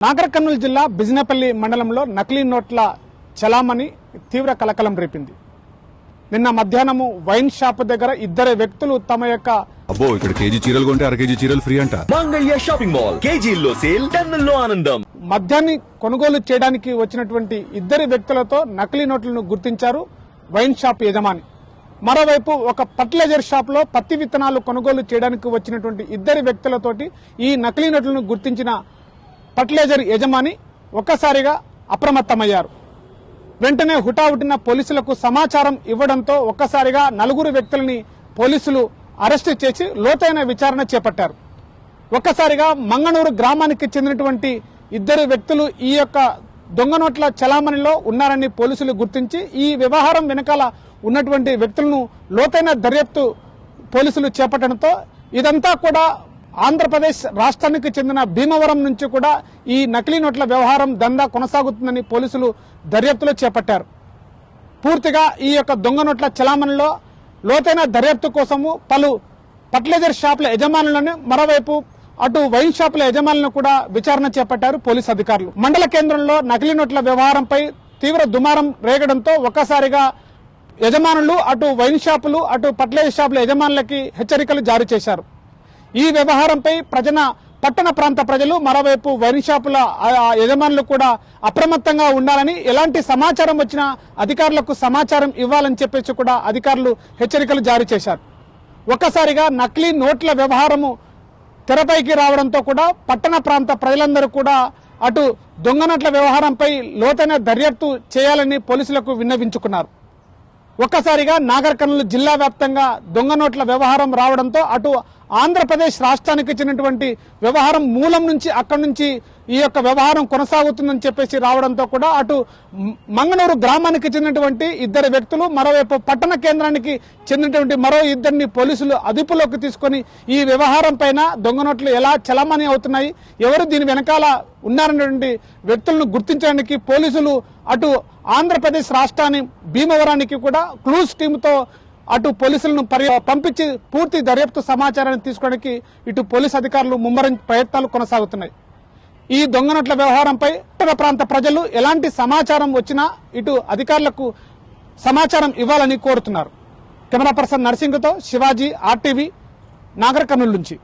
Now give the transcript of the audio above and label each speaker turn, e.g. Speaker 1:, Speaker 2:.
Speaker 1: నాగర్ కర్నూలు జిల్లా బిజినపల్లి మండలంలో నకిలీ నోట్ల చలామణి తీవ్ర కలకలం రేపింది. నిన్న మధ్యాహ్నము వైన్ షాప్ దగ్గర ఇద్దరు వ్యక్తులు తమ యొక్క
Speaker 2: అబ్బో ఇక్కడ కేజీ చీరలు కొంటే అర కేజీ చీరలు ఫ్రీ అంట.
Speaker 3: మంగయ్య షాపింగ్ మాల్ కేజీల్లో సేల్ టన్నుల్లో ఆనందం.
Speaker 1: మద్యాన్ని కొనుగోలు చేయడానికి వచ్చినటువంటి ఇద్దరు వ్యక్తులతో నకిలీ నోట్లను గుర్తించారు వైన్ షాప్ యజమాని. మరోవైపు ఒక ఫర్టిలైజర్ షాప్ లో పత్తి విత్తనాలు కొనుగోలు చేయడానికి వచ్చినటువంటి ఇద్దరు వ్యక్తులతోటి ఈ నకిలీ నోట్లను గుర్తించిన ఫర్టిలైజర్ యజమాని ఒక్కసారిగా అప్రమత్తమయ్యారు. వెంటనే హుటాహుటిన పోలీసులకు సమాచారం ఇవ్వడంతో ఒక్కసారిగా నలుగురు వ్యక్తులని పోలీసులు అరెస్టు చేసి లోతైన విచారణ చేపట్టారు. ఒక్కసారిగా మంగనూరు గ్రామానికి చెందినటువంటి ఇద్దరు వ్యక్తులు ఈ యొక్క దొంగ నోట్ల చలామణిలో ఉన్నారని పోలీసులు గుర్తించి ఈ వ్యవహారం వెనకాల ఉన్నటువంటి వ్యక్తులను లోతైన దర్యాప్తు పోలీసులు చేపట్టడంతో ఇదంతా కూడా ఆంధ్రప్రదేశ్ రాష్ట్రానికి చెందిన భీమవరం నుంచి కూడా ఈ నకిలీ నోట్ల వ్యవహారం దందా కొనసాగుతుందని పోలీసులు దర్యాప్తులో చేపట్టారు. పూర్తిగా ఈ యొక్క దొంగ నోట్ల చలామణిలో లోతైన దర్యాప్తు కోసము పలు ఫర్టిలైజర్ షాపుల యజమానులను, మరోవైపు అటు వైన్ షాపుల యజమానులను కూడా విచారణ చేపట్టారు పోలీసు అధికారులు. మండల కేంద్రంలో నకిలీ నోట్ల వ్యవహారంపై తీవ్ర దుమారం రేగడంతో ఒక్కసారిగా యజమానులు అటు వైన్ షాపులు అటు ఫర్టిలైజర్ షాపుల యజమానులకి హెచ్చరికలు జారీ చేశారు. ఈ వ్యవహారంపై పట్టణ ప్రాంత ప్రజలు, మరోవైపు వైన్ షాపుల యజమానులు కూడా అప్రమత్తంగా ఉండాలని, ఎలాంటి సమాచారం వచ్చినా అధికారులకు సమాచారం ఇవ్వాలని చెప్పేసి కూడా అధికారులు హెచ్చరికలు జారీ చేశారు. ఒక్కసారిగా నకిలీ నోట్ల వ్యవహారము తెరపైకి రావడంతో కూడా పట్టణ ప్రాంత ప్రజలందరూ కూడా అటు దొంగ నోట్ల వ్యవహారంపై లోతైన దర్యాప్తు చేయాలని పోలీసులకు విన్నవించుకున్నారు. ఒక్కసారిగా నాగర్ కర్నూలు జిల్లా వ్యాప్తంగా దొంగ నోట్ల వ్యవహారం రావడంతో అటు ఆంధ్రప్రదేశ్ రాష్ట్రానికి చెందినటువంటి వ్యవహారం మూలం నుంచి అక్కడి నుంచి ఈ యొక్క వ్యవహారం కొనసాగుతుందని చెప్పేసి రావడంతో కూడా అటు మంగనూరు గ్రామానికి చెందినటువంటి ఇద్దరు వ్యక్తులు, మరోవైపు పట్టణ కేంద్రానికి చెందినటువంటి మరో ఇద్దరిని పోలీసులు అదుపులోకి తీసుకొని ఈ వ్యవహారం పైన దొంగ నోట్లు ఎలా చలామణి అవుతున్నాయి, ఎవరు దీని వెనకాల ఉన్నారనేటువంటి వ్యక్తులను గుర్తించడానికి పోలీసులు అటు ఆంధ్రప్రదేశ్ రాష్ట్రాన్ని భీమవరానికి కూడా క్లూస్ టీంతో అటు పోలీసులను పంపించి పూర్తి దర్యాప్తు సమాచారాన్ని తీసుకోవడానికి ఇటు పోలీసు అధికారులు ముమ్మరం ప్రయత్నాలు కొనసాగుతున్నాయి. ఈ దొంగ నోట్ల వ్యవహారంపై ఉత్తర ప్రాంత ప్రజలు ఎలాంటి సమాచారం వచ్చినా ఇటు అధికారులకు సమాచారం ఇవ్వాలని కోరుతున్నారు. కెమెరా పర్సన్ నర్సింగ్తో శివాజీ, RTV, నాగర్ కర్నూలు నుంచి.